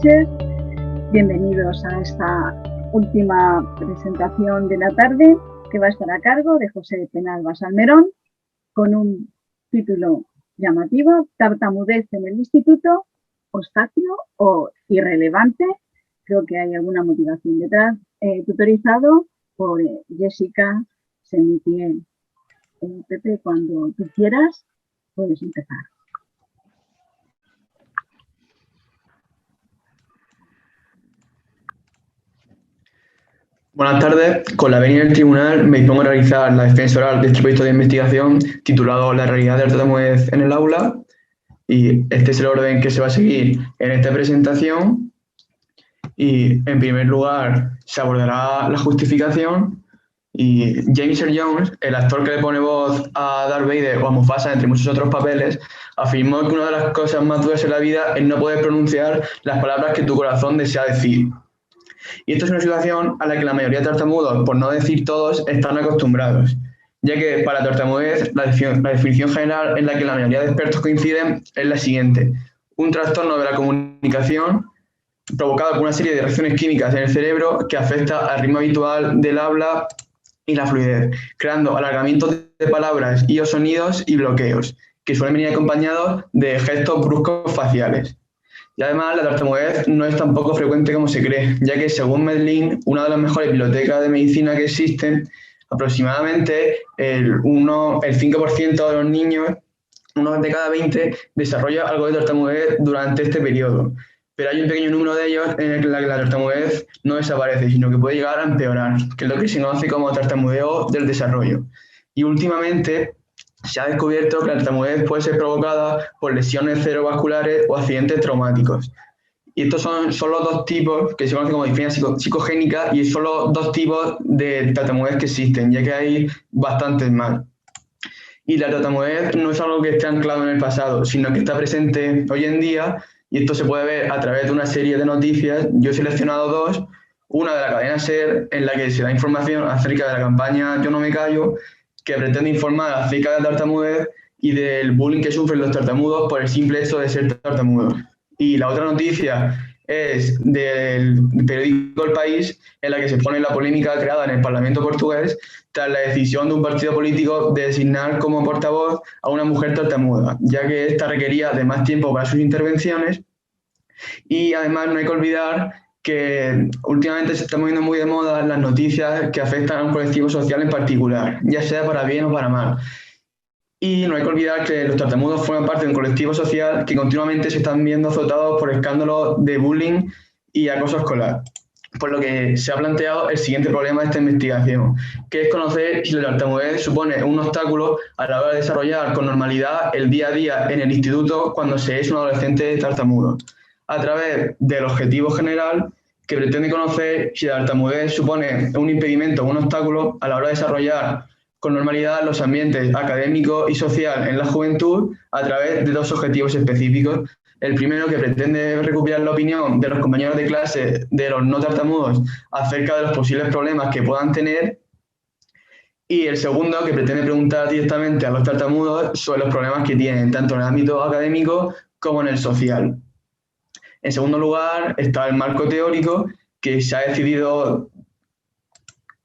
noches. Bienvenidos a esta última presentación de la tarde, que va a estar a cargo de José Penalba Salmerón, con un título llamativo: Tartamudez en el instituto, obstáculo o irrelevante. Creo que hay alguna motivación detrás. Tutorizado por Jessica Semitiel. Pepe, cuando tú quieras, puedes empezar. Buenas tardes. Con la venia del tribunal me dispongo a realizar la defensa oral de este proyecto de investigación titulado La realidad del tartamudez en el aula, y este es el orden que se va a seguir en esta presentación. Y en primer lugar se abordará la justificación, y James Earl Jones, el actor que le pone voz a Darth Vader o a Mufasa, entre muchos otros papeles, afirmó que una de las cosas más duras en la vida es no poder pronunciar las palabras que tu corazón desea decir. Y esto es una situación a la que la mayoría de tartamudos, por no decir todos, están acostumbrados, ya que para tartamudez la definición general en la que la mayoría de expertos coinciden es la siguiente: un trastorno de la comunicación provocado por una serie de reacciones químicas en el cerebro que afecta al ritmo habitual del habla y la fluidez, creando alargamientos de palabras y o sonidos y bloqueos, que suelen venir acompañados de gestos bruscos faciales. Y además la tartamudez no es tan poco frecuente como se cree, ya que según Medellín, una de las mejores bibliotecas de medicina que existen, aproximadamente el 5% de los niños, uno de cada 20, desarrolla algo de tartamudez durante este periodo. Pero hay un pequeño número de ellos en el que la tartamudez no desaparece, sino que puede llegar a empeorar, que es lo que se conoce como tartamudeo del desarrollo. Y últimamente se ha descubierto que la tartamudez puede ser provocada por lesiones cerebrovasculares o accidentes traumáticos. Y estos son los dos tipos que se conocen como disfonía psicogénica, y son los dos tipos de tartamudez que existen, ya que hay bastantes más. Y la tartamudez no es algo que esté anclado en el pasado, sino que está presente hoy en día, y esto se puede ver a través de una serie de noticias. Yo he seleccionado dos: una de la cadena SER, en la que se da información acerca de la campaña Yo no me callo, que pretende informar acerca de la tartamudez y del bullying que sufren los tartamudos por el simple hecho de ser tartamudos. Y la otra noticia es del periódico El País, en la que se pone la polémica creada en el Parlamento portugués tras la decisión de un partido político de designar como portavoz a una mujer tartamuda, ya que esta requería de más tiempo para sus intervenciones. Y además no hay que olvidar que últimamente se están poniendo muy de moda las noticias que afectan a un colectivo social en particular, ya sea para bien o para mal. Y no hay que olvidar que los tartamudos forman parte de un colectivo social que continuamente se están viendo azotados por escándalos de bullying y acoso escolar. Por lo que se ha planteado el siguiente problema de esta investigación, que es conocer si la tartamudez supone un obstáculo a la hora de desarrollar con normalidad el día a día en el instituto cuando se es un adolescente tartamudo, a través del objetivo general, que pretende conocer si la tartamudez supone un impedimento o un obstáculo a la hora de desarrollar con normalidad los ambientes académico y social en la juventud, a través de dos objetivos específicos. El primero, que pretende recuperar la opinión de los compañeros de clase de los no tartamudos acerca de los posibles problemas que puedan tener. Y el segundo, que pretende preguntar directamente a los tartamudos sobre los problemas que tienen, tanto en el ámbito académico como en el social. En segundo lugar está el marco teórico, que se ha decidido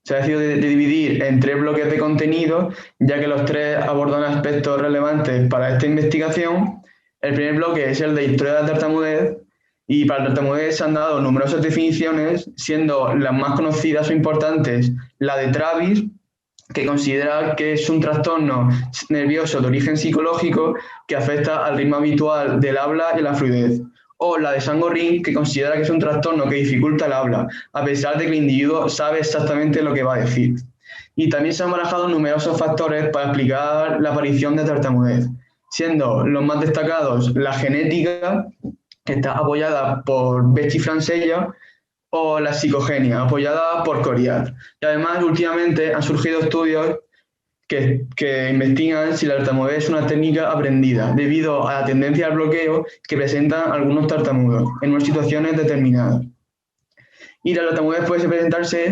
dividir en tres bloques de contenido, ya que los tres abordan aspectos relevantes para esta investigación. El primer bloque es el de historia de la tartamudez, y para la tartamudez se han dado numerosas definiciones, siendo las más conocidas o importantes la de Travis, que considera que es un trastorno nervioso de origen psicológico que afecta al ritmo habitual del habla y la fluidez; o la de Sangorrin, que considera que es un trastorno que dificulta el habla, a pesar de que el individuo sabe exactamente lo que va a decir. Y también se han barajado numerosos factores para explicar la aparición de tartamudez, siendo los más destacados la genética, que está apoyada por Betty Francella, o la psicogenia, apoyada por Coriat. Y además, últimamente han surgido estudios que investigan si la tartamudez es una técnica aprendida, debido a la tendencia al bloqueo que presentan algunos tartamudos en unas situaciones determinadas. Y la tartamudez puede presentarse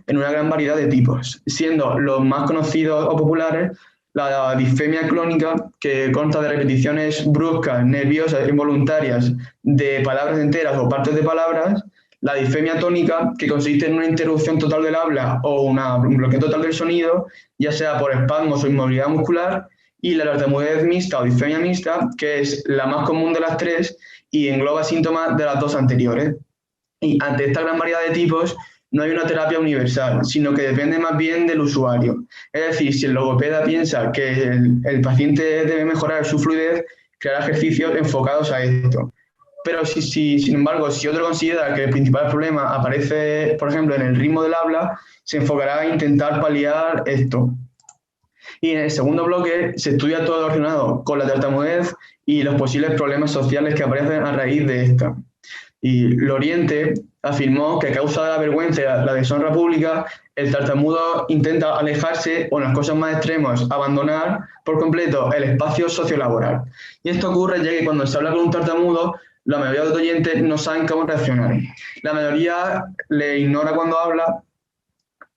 en una gran variedad de tipos, siendo los más conocidos o populares la disfemia clónica, que consta de repeticiones bruscas, nerviosas, involuntarias de palabras enteras o partes de palabras; la disfemia tónica, que consiste en una interrupción total del habla o un bloqueo total del sonido, ya sea por espasmos o inmovilidad muscular; y la tartamudez mixta o disfemia mixta, que es la más común de las tres y engloba síntomas de las dos anteriores. Y ante esta gran variedad de tipos, no hay una terapia universal, sino que depende más bien del usuario. Es decir, si el logopeda piensa que el paciente debe mejorar su fluidez, creará ejercicios enfocados a esto. Pero sin embargo, si otro considera que el principal problema aparece, por ejemplo, en el ritmo del habla, se enfocará a intentar paliar esto. Y en el segundo bloque se estudia todo lo relacionado con la tartamudez y los posibles problemas sociales que aparecen a raíz de esta. Y Loriente afirmó que a causa de la vergüenza y la deshonra pública, el tartamudo intenta alejarse o, en los casos más extremos, abandonar por completo el espacio sociolaboral. Y esto ocurre ya que cuando se habla con un tartamudo, la mayoría de los oyentes no saben cómo reaccionar. La mayoría le ignora cuando habla,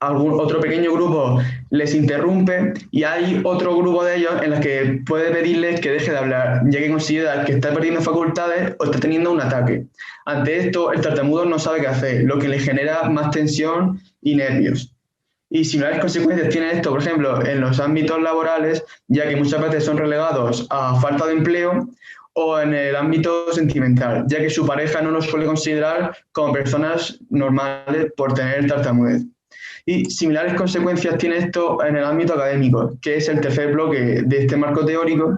otro pequeño grupo les interrumpe y hay otro grupo de ellos en los que puede pedirles que deje de hablar, ya que considera que está perdiendo facultades o está teniendo un ataque. Ante esto, el tartamudo no sabe qué hacer, lo que le genera más tensión y nervios. Y similares consecuencias tiene esto, por ejemplo, en los ámbitos laborales, ya que muchas veces son relegados a falta de empleo, o en el ámbito sentimental, ya que su pareja no los suele considerar como personas normales por tener tartamudez. Y similares consecuencias tiene esto en el ámbito académico, que es el tercer bloque de este marco teórico.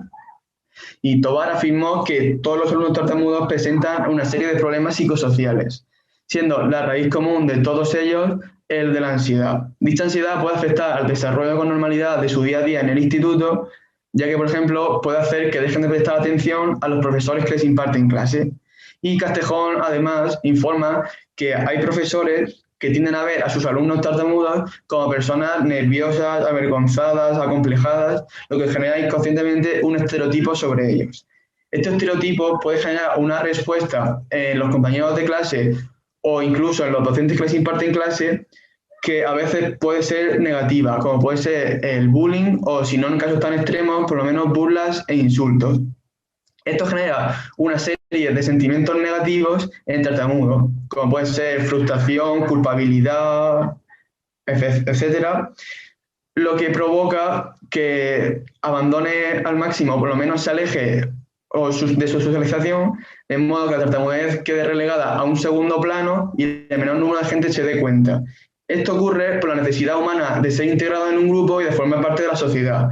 Y Tovar afirmó que todos los alumnos tartamudos presentan una serie de problemas psicosociales, siendo la raíz común de todos ellos el de la ansiedad. Dicha ansiedad puede afectar al desarrollo con normalidad de su día a día en el instituto, ya que, por ejemplo, puede hacer que dejen de prestar atención a los profesores que les imparten clase. Y Castejón, además, informa que hay profesores que tienden a ver a sus alumnos tartamudos como personas nerviosas, avergonzadas, acomplejadas, lo que genera inconscientemente un estereotipo sobre ellos. Este estereotipo puede generar una respuesta en los compañeros de clase o incluso en los docentes que les imparten clase, que a veces puede ser negativa, como puede ser el bullying o, si no en casos tan extremos, por lo menos burlas e insultos. Esto genera una serie de sentimientos negativos en el tartamudo, como puede ser frustración, culpabilidad, etcétera, lo que provoca que abandone al máximo, o por lo menos se aleje de su socialización, de modo que la tartamudez quede relegada a un segundo plano y el menor número de gente se dé cuenta. Esto ocurre por la necesidad humana de ser integrado en un grupo y de formar parte de la sociedad,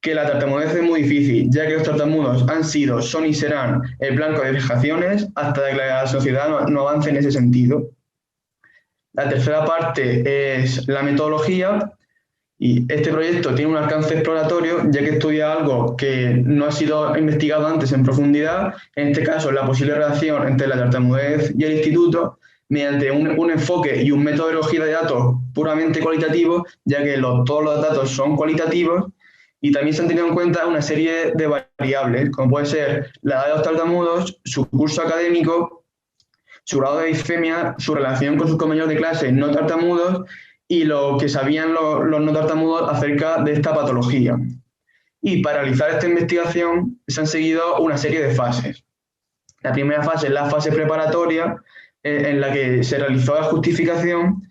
que la tartamudez es muy difícil, ya que los tartamudos han sido, son y serán el blanco de vejaciones hasta que la sociedad no avance en ese sentido. La tercera parte es la metodología, y este proyecto tiene un alcance exploratorio, ya que estudia algo que no ha sido investigado antes en profundidad, en este caso la posible relación entre la tartamudez y el instituto, mediante un enfoque y un método de recogida de datos puramente cualitativo, ya que todos los datos son cualitativos. Y también se han tenido en cuenta una serie de variables, como puede ser la edad de los tartamudos, su curso académico, su grado de disfemia, su relación con sus compañeros de clase no tartamudos y lo que sabían los no tartamudos acerca de esta patología. Y para realizar esta investigación se han seguido una serie de fases. La primera fase es la fase preparatoria, en la que se realizó la justificación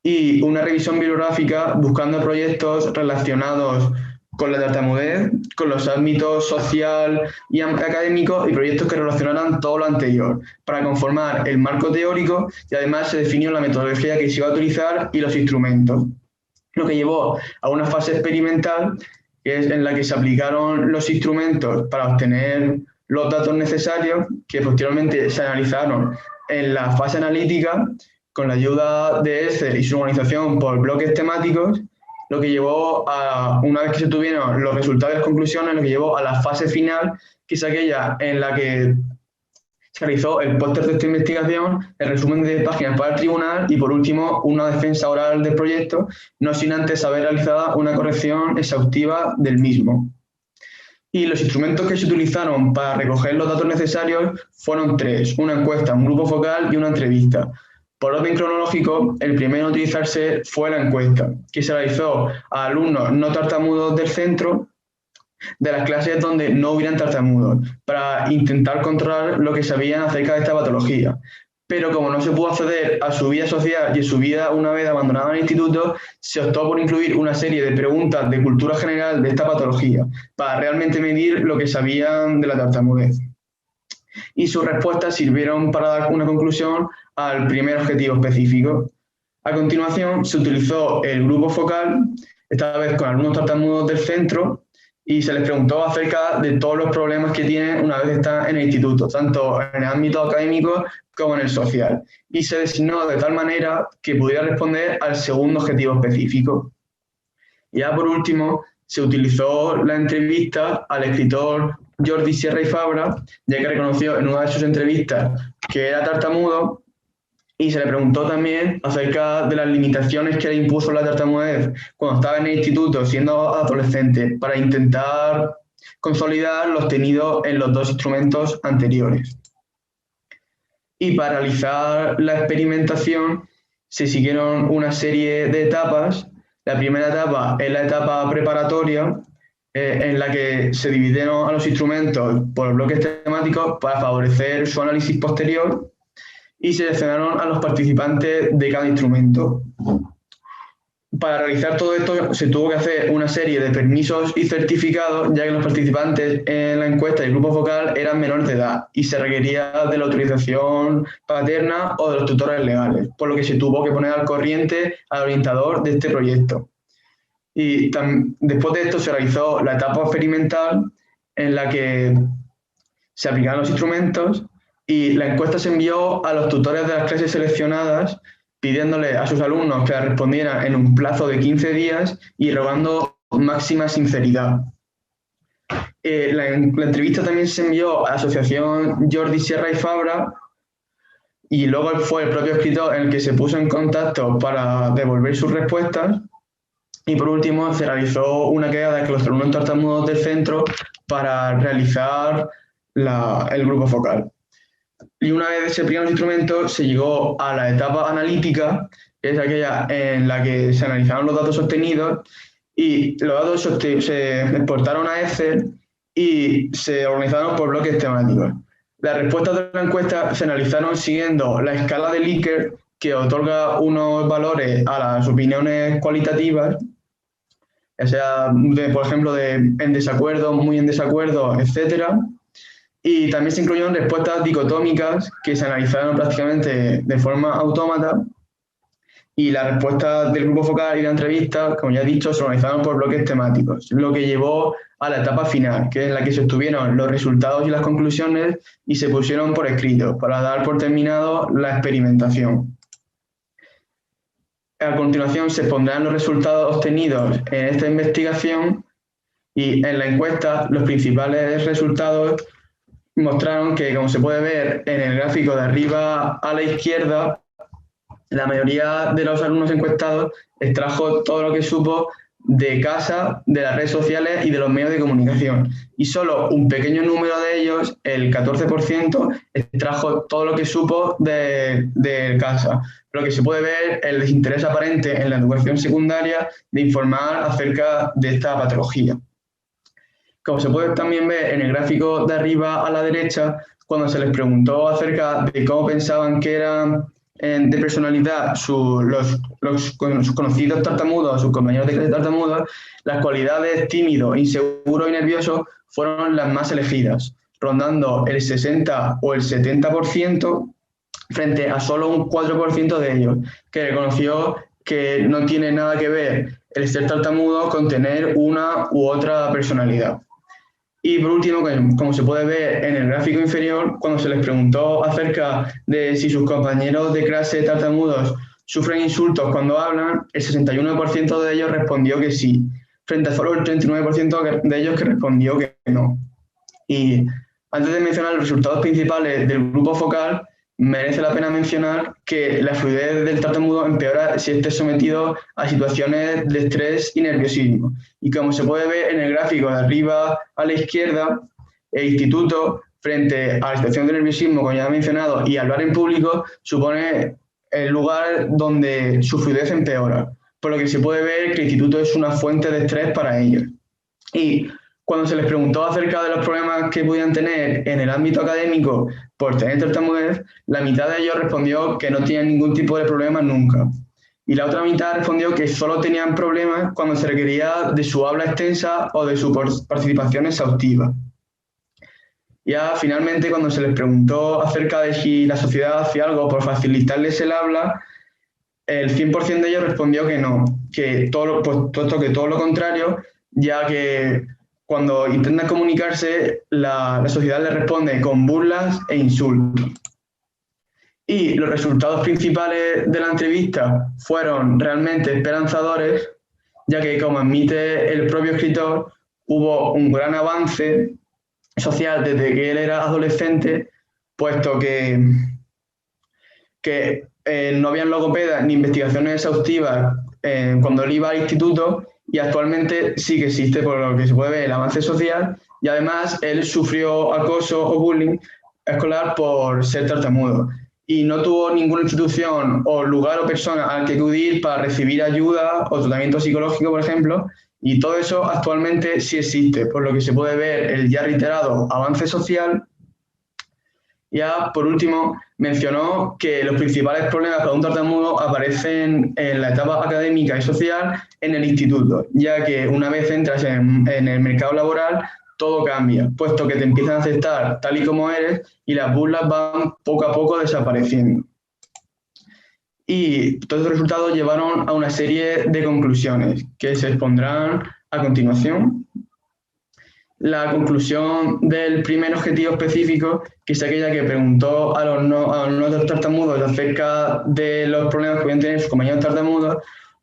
y una revisión bibliográfica buscando proyectos relacionados con la tartamudez, con los ámbitos social y académico y proyectos que relacionaran todo lo anterior para conformar el marco teórico, y además se definió la metodología que se iba a utilizar y los instrumentos, lo que llevó a una fase experimental, que es en la que se aplicaron los instrumentos para obtener los datos necesarios, que posteriormente se analizaron en la fase analítica con la ayuda de Excel y su organización por bloques temáticos, lo que llevó a, una vez que se tuvieron los resultados y las conclusiones, lo que llevó a la fase final, que es aquella en la que se realizó el póster de esta investigación, el resumen de páginas para el tribunal y, por último, una defensa oral del proyecto, no sin antes haber realizado una corrección exhaustiva del mismo. Y los instrumentos que se utilizaron para recoger los datos necesarios fueron tres: una encuesta, un grupo focal y una entrevista. Por orden cronológico, el primero en utilizarse fue la encuesta, que se realizó a alumnos no tartamudos del centro de las clases donde no hubieran tartamudos, para intentar controlar lo que sabían acerca de esta patología. Pero como no se pudo acceder a su vida social y a su vida una vez abandonada el instituto, se optó por incluir una serie de preguntas de cultura general de esta patología, para realmente medir lo que sabían de la tartamudez. Y sus respuestas sirvieron para dar una conclusión al primer objetivo específico. A continuación, se utilizó el grupo focal, esta vez con algunos tartamudos del centro, y se les preguntó acerca de todos los problemas que tienen una vez que están en el instituto, tanto en el ámbito académico como en el social. Y se designó de tal manera que pudiera responder al segundo objetivo específico. Y ya por último, se utilizó la entrevista al escritor Jordi Sierra y Fabra, ya que reconoció en una de sus entrevistas que era tartamudo, y se le preguntó también acerca de las limitaciones que le impuso la tartamudez cuando estaba en el instituto, siendo adolescente, para intentar consolidar lo obtenido en los dos instrumentos anteriores. Y para realizar la experimentación se siguieron una serie de etapas. La primera etapa es la etapa preparatoria, en la que se dividieron a los instrumentos por bloques temáticos para favorecer su análisis posterior, y seleccionaron a los participantes de cada instrumento. Para realizar todo esto se tuvo que hacer una serie de permisos y certificados, ya que los participantes en la encuesta del grupo focal eran menores de edad y se requería de la autorización paterna o de los tutores legales, por lo que se tuvo que poner al corriente al orientador de este proyecto. Y después de esto se realizó la etapa experimental, en la que se aplicaron los instrumentos, y la encuesta se envió a los tutores de las clases seleccionadas, pidiéndole a sus alumnos que la respondieran en un plazo de 15 días y rogando máxima sinceridad. La entrevista también se envió a la asociación Jordi Sierra y Fabra, y luego fue el propio escritor el que se puso en contacto para devolver sus respuestas. Y por último se realizó una quedada con los alumnos tartamudos del centro para realizar el grupo focal. Y una vez se aplicaron los instrumentos, se llegó a la etapa analítica, que es aquella en la que se analizaron los datos obtenidos, y los datos se exportaron a Excel y se organizaron por bloques temáticos. Las respuestas de la encuesta se analizaron siguiendo la escala de Likert, que otorga unos valores a las opiniones cualitativas, ya sea, por ejemplo, en desacuerdo, muy en desacuerdo, etcétera. Y también se incluyeron respuestas dicotómicas que se analizaron prácticamente de forma autómata, y las respuestas del grupo focal y la entrevista, como ya he dicho, se organizaron por bloques temáticos, lo que llevó a la etapa final, que es en la que se obtuvieron los resultados y las conclusiones y se pusieron por escrito para dar por terminado la experimentación. A continuación se expondrán los resultados obtenidos en esta investigación, y en la encuesta los principales resultados mostraron que, como se puede ver en el gráfico de arriba a la izquierda, la mayoría de los alumnos encuestados extrajo todo lo que supo de casa, de las redes sociales y de los medios de comunicación. Y solo un pequeño número de ellos, el 14%, extrajo todo lo que supo de casa. Lo que se puede ver el desinterés aparente en la educación secundaria de informar acerca de esta patología. Como se puede también ver en el gráfico de arriba a la derecha, cuando se les preguntó acerca de cómo pensaban que eran de personalidad sus conocidos tartamudos, sus compañeros de clase tartamudos, las cualidades tímido, inseguro y nervioso fueron las más elegidas, rondando el 60 o el 70%, frente a solo un 4% de ellos, que reconoció que no tiene nada que ver el ser tartamudo con tener una u otra personalidad. Y por último, como se puede ver en el gráfico inferior, cuando se les preguntó acerca de si sus compañeros de clase tartamudos sufren insultos cuando hablan, el 61% de ellos respondió que sí, frente a solo el 39% de ellos que respondió que no. Y antes de mencionar los resultados principales del grupo focal, merece la pena mencionar que la fluidez del tartamudo empeora si esté sometido a situaciones de estrés y nerviosismo. Y como se puede ver en el gráfico de arriba a la izquierda, el instituto, frente a la situación de nerviosismo, como ya he mencionado, y hablar en público, supone el lugar donde su fluidez empeora, por lo que se puede ver que el instituto es una fuente de estrés para ellos. Y cuando se les preguntó acerca de los problemas que podían tener en el ámbito académico por tener tartamudez, la mitad de ellos respondió que no tenían ningún tipo de problema nunca. Y la otra mitad respondió que solo tenían problemas cuando se requería de su habla extensa o de su participación exhaustiva. Ya finalmente, cuando se les preguntó acerca de si la sociedad hacía algo por facilitarles el habla, el 100% de ellos respondió que no, que todo lo contrario, ya que cuando intentan comunicarse, la sociedad les responde con burlas e insultos. Y los resultados principales de la entrevista fueron realmente esperanzadores, ya que, como admite el propio escritor, hubo un gran avance social desde que él era adolescente, puesto que no habían logopedas ni investigaciones exhaustivas cuando él iba al instituto, y actualmente sí que existe, por lo que se puede ver, el avance social, y además él sufrió acoso o bullying escolar por ser tartamudo y no tuvo ninguna institución o lugar o persona al que acudir para recibir ayuda o tratamiento psicológico, por ejemplo, y todo eso actualmente sí existe, por lo que se puede ver el ya reiterado avance social. Ya, por último, mencionó que los principales problemas para un tartamudo aparecen en la etapa académica y social en el instituto, ya que una vez entras en el mercado laboral, todo cambia, puesto que te empiezan a aceptar tal y como eres y las burlas van poco a poco desapareciendo. Y todos estos resultados llevaron a una serie de conclusiones que se expondrán a continuación. La conclusión del primer objetivo específico, que es aquella que preguntó a los no tartamudos acerca de los problemas que podían tener sus compañeros tartamudos,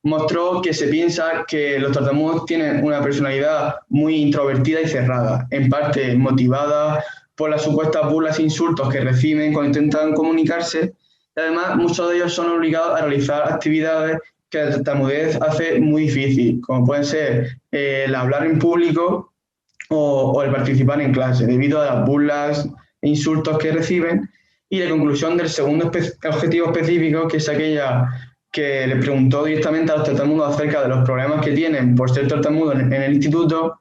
mostró que se piensa que los tartamudos tienen una personalidad muy introvertida y cerrada, en parte motivada por las supuestas burlas e insultos que reciben cuando intentan comunicarse, y además muchos de ellos son obligados a realizar actividades que la tartamudez hace muy difícil, como pueden ser el hablar en público o el participar en clase, debido a las burlas e insultos que reciben. Y la conclusión del segundo objetivo específico, que es aquella que le preguntó directamente a los tartamudos acerca de los problemas que tienen por ser tartamudos en el instituto,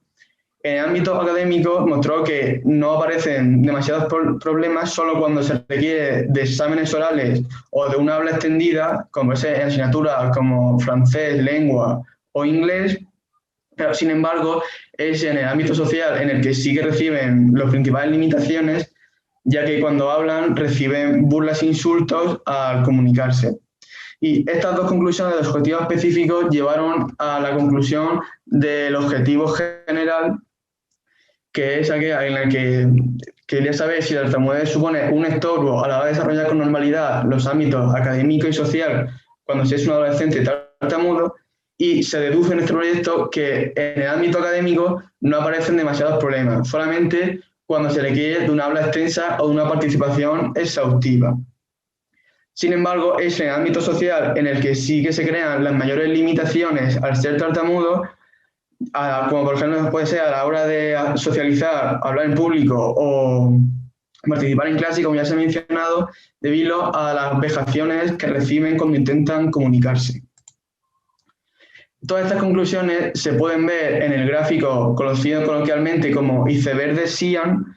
en el ámbito académico mostró que no aparecen demasiados problemas solo cuando se requiere de exámenes orales o de una habla extendida, como es en asignaturas como francés, lengua o inglés. Pero, sin embargo, es en el ámbito social en el que sí que reciben las principales limitaciones, ya que cuando hablan reciben burlas e insultos al comunicarse. Y estas dos conclusiones de los objetivos específicos llevaron a la conclusión del objetivo general, que es aquella en la que quería saber si la tartamudez supone un estorbo a la hora de desarrollar con normalidad los ámbitos académico y social cuando se es un adolescente tartamudo. Y se deduce en este proyecto que en el ámbito académico no aparecen demasiados problemas, solamente cuando se requiere de una habla extensa o de una participación exhaustiva. Sin embargo, es en el ámbito social en el que sí que se crean las mayores limitaciones al ser tartamudo, como por ejemplo puede ser a la hora de socializar, hablar en público o participar en clase, como ya se ha mencionado, debido a las vejaciones que reciben cuando intentan comunicarse. Todas estas conclusiones se pueden ver en el gráfico conocido coloquialmente como iceberg de Sheehan,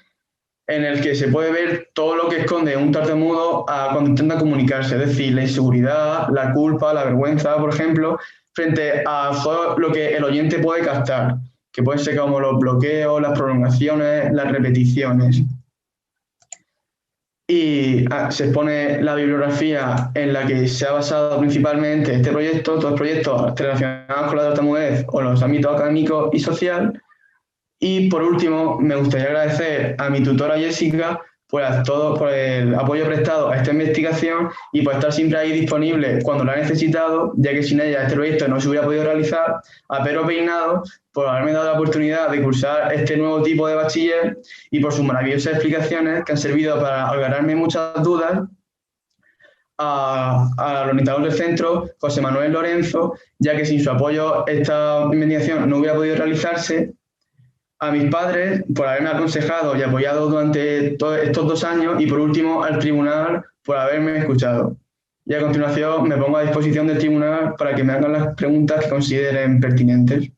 en el que se puede ver todo lo que esconde un tartamudo cuando intenta comunicarse, es decir, la inseguridad, la culpa, la vergüenza, por ejemplo, frente a todo lo que el oyente puede captar, que pueden ser como los bloqueos, las prolongaciones, las repeticiones. Y se expone la bibliografía en la que se ha basado principalmente este proyecto, todos los proyectos relacionados con la tartamudez o los ámbitos académico y social. Y por último, me gustaría agradecer a mi tutora Jessica por el apoyo prestado a esta investigación y por estar siempre ahí disponible cuando lo ha necesitado, ya que sin ella este proyecto no se hubiera podido realizar, a Pedro Peinado por haberme dado la oportunidad de cursar este nuevo tipo de bachiller y por sus maravillosas explicaciones que han servido para aclararme muchas dudas, al orientador del centro, José Manuel Lorenzo, ya que sin su apoyo esta investigación no hubiera podido realizarse, a mis padres por haberme aconsejado y apoyado durante todos estos 2 años y por último al tribunal por haberme escuchado. Y a continuación me pongo a disposición del tribunal para que me hagan las preguntas que consideren pertinentes.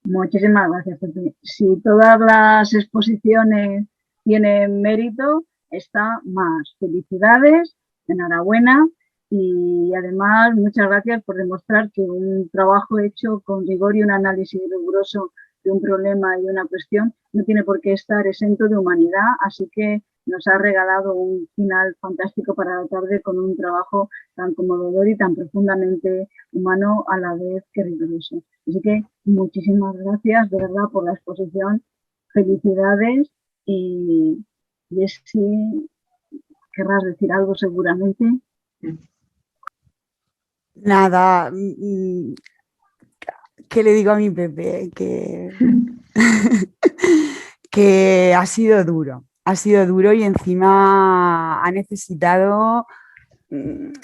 Muchísimas gracias, Pepe. Si todas las exposiciones tienen mérito, está más. Felicidades, enhorabuena y además muchas gracias por demostrar que un trabajo hecho con rigor y un análisis riguroso de un problema y una cuestión no tiene por qué estar exento de humanidad, así que nos ha regalado un final fantástico para la tarde con un trabajo tan conmovedor y tan profundamente humano a la vez que riguroso. Así que muchísimas gracias de verdad por la exposición, felicidades y es si querrás decir algo seguramente. Nada, ¿qué le digo a mi Pepe? Que ha sido duro y encima ha necesitado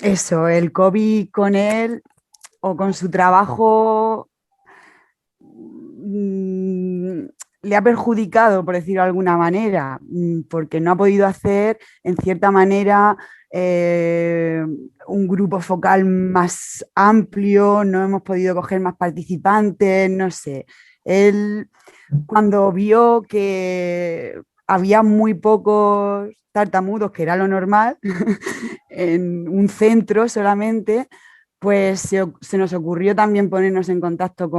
eso, el COVID con él o con su trabajo le ha perjudicado, por decirlo de alguna manera, porque no ha podido hacer, en cierta manera, un grupo focal más amplio, no hemos podido coger más participantes, no sé. Él, cuando vio que había muy pocos tartamudos, que era lo normal, en un centro solamente, pues se nos ocurrió también ponernos en contacto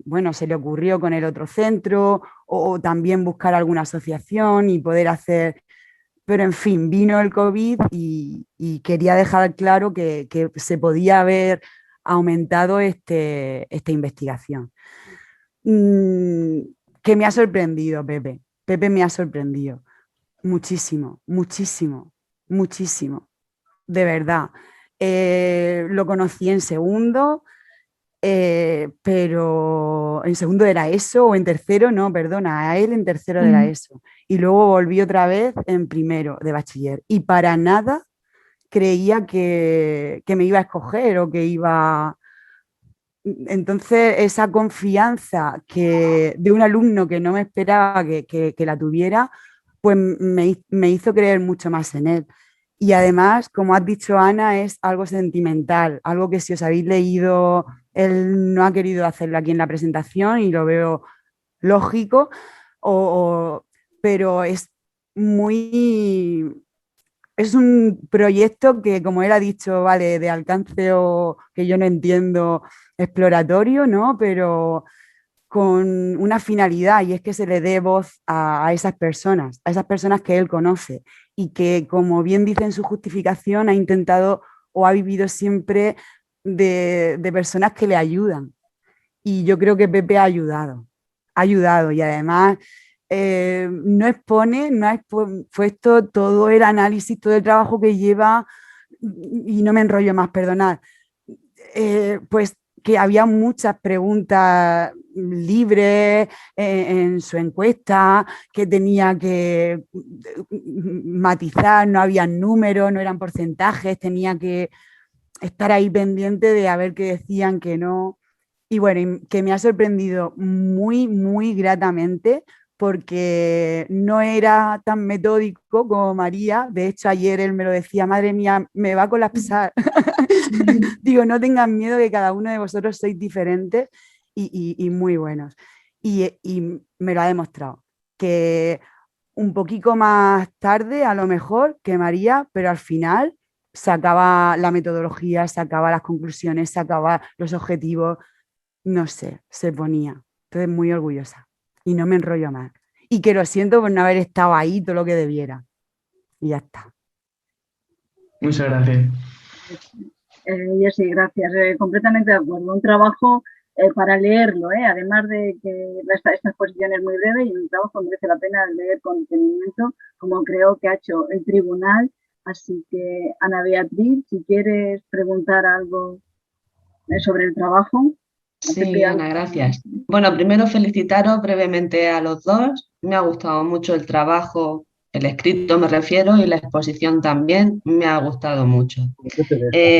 bueno, se le ocurrió con el otro centro o también buscar alguna asociación y poder hacer, pero en fin, vino el COVID y quería dejar claro que se podía haber aumentado esta investigación. Que me ha sorprendido, Pepe. Pepe me ha sorprendido muchísimo, muchísimo, muchísimo, de verdad. Lo conocí en segundo, pero en segundo de la ESO o en tercero, no, perdona, a él en tercero de la ESO. Y luego volví otra vez en primero de bachiller. Y para nada creía que me iba a escoger o que iba... Entonces, esa confianza de un alumno que no me esperaba que la tuviera, pues me hizo creer mucho más en él. Y además, como has dicho, Ana, es algo sentimental, algo que si os habéis leído, él no ha querido hacerlo aquí en la presentación y lo veo lógico, pero es muy... Es un proyecto que, como él ha dicho, vale, de alcance o que yo no entiendo, exploratorio, ¿no? Pero con una finalidad y es que se le dé voz a esas personas que él conoce y que, como bien dice en su justificación, ha intentado o ha vivido siempre de personas que le ayudan. Y yo creo que Pepe ha ayudado y además no expone, no ha expuesto todo el análisis, todo el trabajo que lleva, y no me enrollo más, perdonad, pues que había muchas preguntas libres en su encuesta, que tenía que matizar, no había números, no eran porcentajes, tenía que estar ahí pendiente de a ver qué decían, que no. Y bueno, que me ha sorprendido muy, muy gratamente porque no era tan metódico como María. De hecho, ayer él me lo decía, madre mía, me va a colapsar. Digo, no tengan miedo, que cada uno de vosotros sois diferentes y muy buenos. Y me lo ha demostrado, que un poquito más tarde, a lo mejor, que María, pero al final sacaba la metodología, sacaba las conclusiones, sacaba los objetivos, no sé, se ponía. Entonces, muy orgullosa. Y no me enrollo más. Y que lo siento por no haber estado ahí todo lo que debiera. Y ya está. Muchas gracias. Jessy, gracias. Completamente de acuerdo. Un trabajo para leerlo, además de que esta exposición es muy breve y un trabajo que merece la pena leer con detenimiento, como creo que ha hecho el tribunal. Así que, Ana Beatriz, si quieres preguntar algo sobre el trabajo. Sí, Ana, gracias. Bueno, primero felicitaros brevemente a los dos. Me ha gustado mucho el trabajo, el escrito me refiero, y la exposición también me ha gustado mucho.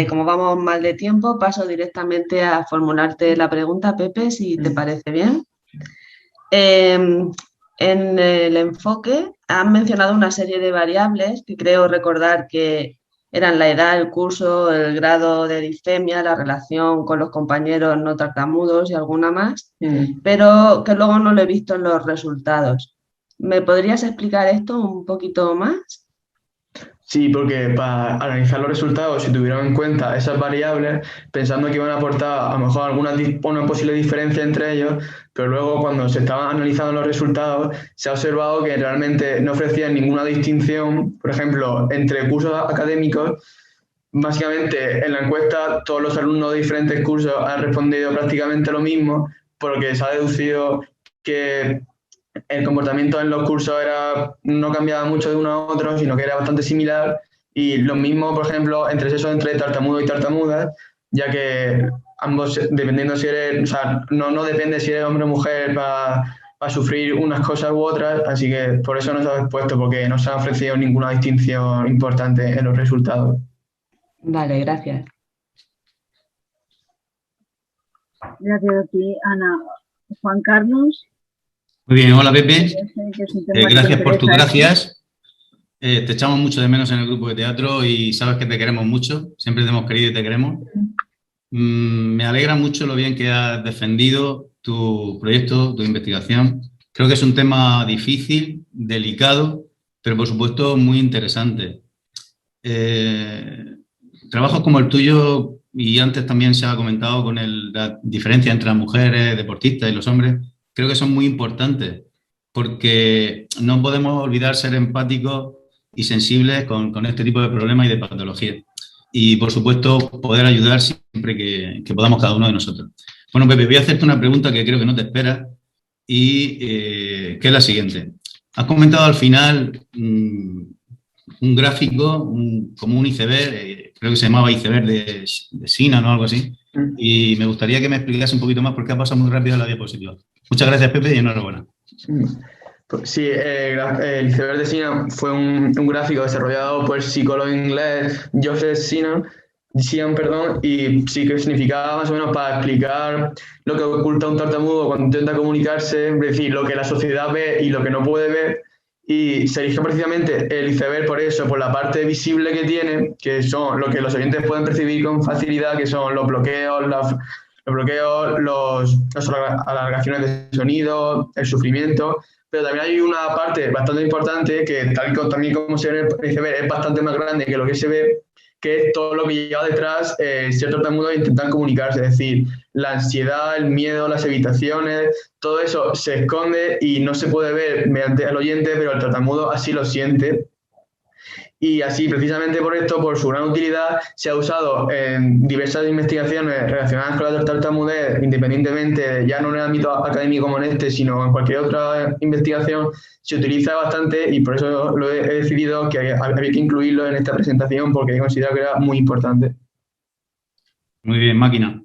Como vamos mal de tiempo, paso directamente a formularte la pregunta, Pepe, si te parece bien. En el enfoque han mencionado una serie de variables que creo recordar que eran la edad, el curso, el grado de discemia, la relación con los compañeros no tartamudos y alguna más, pero que luego no lo he visto en los resultados. ¿Me podrías explicar esto un poquito más? Sí, porque para analizar los resultados se tuvieron en cuenta esas variables, pensando que iban a aportar a lo mejor una posible diferencia entre ellos, pero luego cuando se estaban analizando los resultados se ha observado que realmente no ofrecían ninguna distinción, por ejemplo, entre cursos académicos. Básicamente, en la encuesta todos los alumnos de diferentes cursos han respondido prácticamente lo mismo, por lo que se ha deducido que el comportamiento en los cursos no cambiaba mucho de uno a otro, sino que era bastante similar. Y lo mismo, por ejemplo, entre tartamudo y tartamudas, ya que ambos, dependiendo si eres, o sea, no depende si eres hombre o mujer para sufrir unas cosas u otras, así que por eso no se ha expuesto, porque no se ha ofrecido ninguna distinción importante en los resultados. Vale, gracias. Gracias a ti, Ana. Juan Carlos. Muy bien, hola Pepe. Gracias por tus gracias. Te echamos mucho de menos en el grupo de teatro y sabes que te queremos mucho. Siempre te hemos querido y te queremos. Me alegra mucho lo bien que has defendido tu proyecto, tu investigación. Creo que es un tema difícil, delicado, pero por supuesto muy interesante. Trabajos como el tuyo, y antes también se ha comentado con la diferencia entre las mujeres deportistas y los hombres, creo que son muy importantes, porque no podemos olvidar ser empáticos y sensibles con este tipo de problemas y de patologías. Y, por supuesto, poder ayudar siempre que podamos cada uno de nosotros. Bueno, Pepe, voy a hacerte una pregunta que creo que no te esperas y que es la siguiente. Has comentado al final un gráfico, como un iceberg, creo que se llamaba iceberg de Sinan o algo así, y me gustaría que me explicase un poquito más porque ha pasado muy rápido la diapositiva. Muchas gracias, Pepe, y enhorabuena. Sí, el iceberg de Sinan fue un gráfico desarrollado por el psicólogo inglés Joseph Sinan, y sí que significaba más o menos para explicar lo que oculta un tartamudo cuando intenta comunicarse, es decir, lo que la sociedad ve y lo que no puede ver. Y se eligió precisamente el iceberg por eso, por la parte visible que tiene, que son lo que los oyentes pueden percibir con facilidad, que son los bloqueos, las alargaciones de sonido, el sufrimiento. Pero también hay una parte bastante importante que, también como se ve en el iceberg, es bastante más grande que lo que se ve, que es todo lo que lleva detrás ciertos tartamudos intentan comunicarse, es decir, la ansiedad, el miedo, las evitaciones, todo eso se esconde y no se puede ver mediante el oyente, pero el tartamudo así lo siente. Y así, precisamente por esto, por su gran utilidad, se ha usado en diversas investigaciones relacionadas con la tartamudez, independientemente, ya no en el ámbito académico como en este, sino en cualquier otra investigación, se utiliza bastante y por eso he decidido que había que incluirlo en esta presentación porque he considerado que era muy importante. Muy bien, máquina.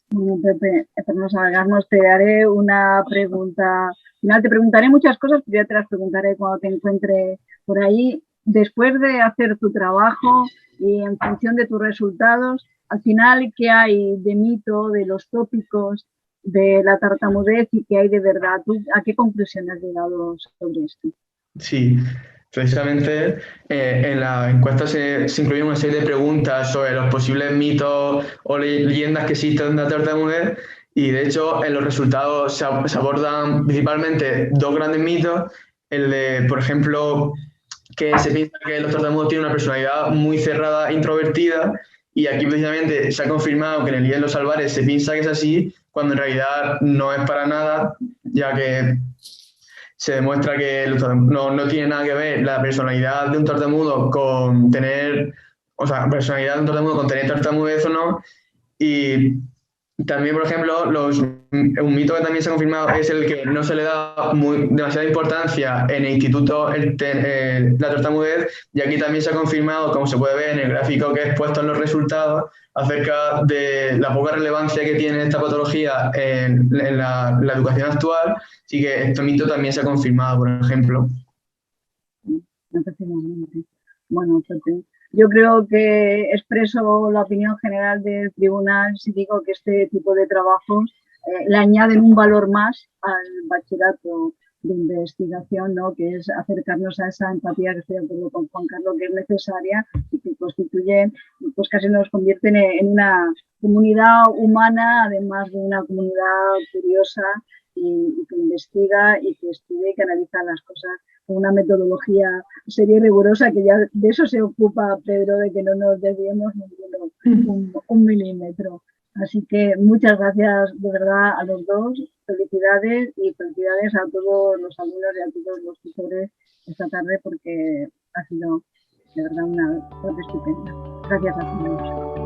Bueno, Pepe, para no salgarnos, te haré una pregunta. Al final te preguntaré muchas cosas, pero ya te las preguntaré cuando te encuentre por ahí. Después de hacer tu trabajo y en función de tus resultados, al final, ¿qué hay de mito, de los tópicos, de la tartamudez y qué hay de verdad? ¿Tú a qué conclusión has llegado sobre esto? Sí, precisamente en la encuesta se incluye una serie de preguntas sobre los posibles mitos o leyendas que existen de la tartamudez y de hecho en los resultados se abordan principalmente dos grandes mitos. El de, por ejemplo, que se piensa que los tartamudos tienen una personalidad muy cerrada, introvertida, y aquí precisamente se ha confirmado que en el Día de los Albares se piensa que es así, cuando en realidad no es para nada, ya que se demuestra que no tiene nada que ver la personalidad de un tartamudo con tener, personalidad de un tartamudo con tener tartamudez o no. Y también, por ejemplo, un mito que también se ha confirmado es el que no se le da demasiada importancia en el instituto la tartamudez, y aquí también se ha confirmado, como se puede ver en el gráfico que he expuesto en los resultados, acerca de la poca relevancia que tiene esta patología en la educación actual, así que este mito también se ha confirmado, por ejemplo. Bueno, Pepe, yo creo que expreso la opinión general del tribunal si digo que este tipo de trabajos le añaden un valor más al bachillerato de investigación, ¿no? Que es acercarnos a esa empatía, que estoy de acuerdo con Juan Carlos, que es necesaria y que constituye, pues casi nos convierten en una comunidad humana, además de una comunidad curiosa y que investiga y que estudia y que analiza las cosas con una metodología seria y rigurosa, que ya de eso se ocupa Pedro, de que no nos desviemos un milímetro. Así que muchas gracias de verdad a los dos, felicidades y felicidades a todos los alumnos y a todos los tutores esta tarde, porque ha sido de verdad una tarde estupenda. Gracias a todos.